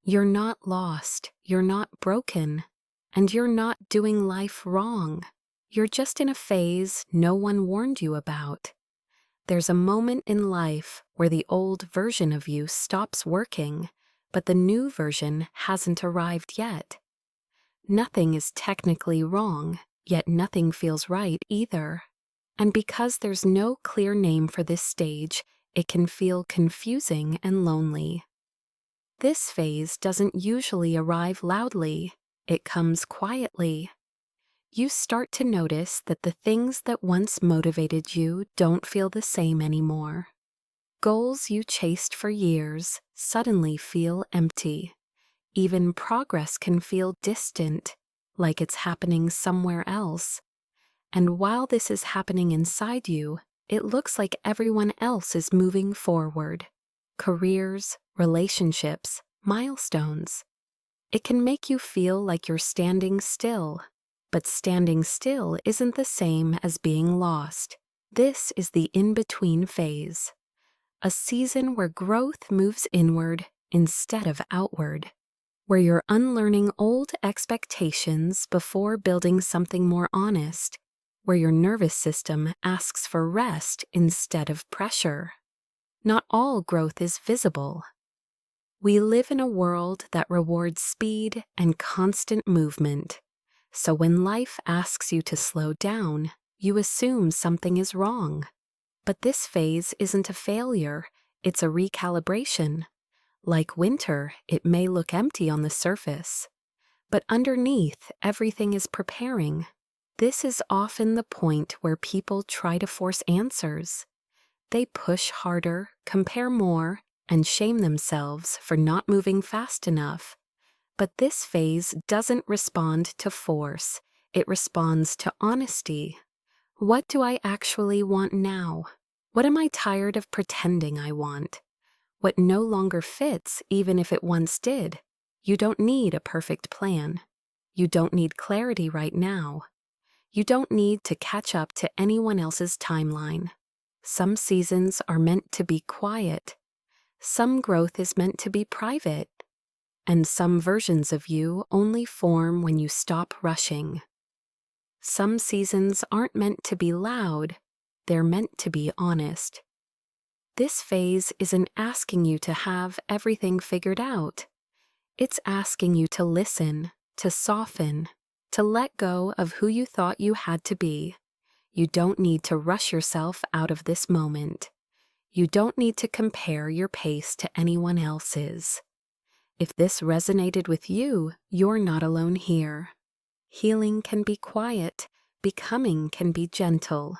You're not lost, you're not broken, and you're not doing life wrong. You're just in a phase no one warned you about. There's a moment in life where the old version of you stops working, but the new version hasn't arrived yet. Nothing is technically wrong, yet nothing feels right either. And because there's no clear name for this stage, it can feel confusing and lonely. This phase doesn't usually arrive loudly. It comes quietly. You start to notice that the things that once motivated you don't feel the same anymore. Goals you chased for years suddenly feel empty. Even progress can feel distant, like it's happening somewhere else. And while this is happening inside you, it looks like everyone else is moving forward. Careers, relationships, milestones. It can make you feel like you're standing still. But standing still isn't the same as being lost. This is the in-between phase. A season where growth moves inward instead of outward. Where you're unlearning old expectations before building something more honest. Where your nervous system asks for rest instead of pressure. Not all growth is visible. We live in a world that rewards speed and constant movement. So when life asks you to slow down, you assume something is wrong. But this phase isn't a failure, it's a recalibration. Like winter, it may look empty on the surface. But underneath, everything is preparing. This is often the point where people try to force answers. They push harder, compare more, and shame themselves for not moving fast enough. But this phase doesn't respond to force, it responds to honesty. What do I actually want now? What am I tired of pretending I want? What no longer fits even if it once did? You don't need a perfect plan. You don't need clarity right now. You don't need to catch up to anyone else's timeline. Some seasons are meant to be quiet. Some growth is meant to be private. And some versions of you only form when you stop rushing. Some seasons aren't meant to be loud, they're meant to be honest. This phase isn't asking you to have everything figured out. It's asking you to listen, to soften, to let go of who you thought you had to be. You don't need to rush yourself out of this moment. You don't need to compare your pace to anyone else's. If this resonated with you, you're not alone here. Healing can be quiet, becoming can be gentle.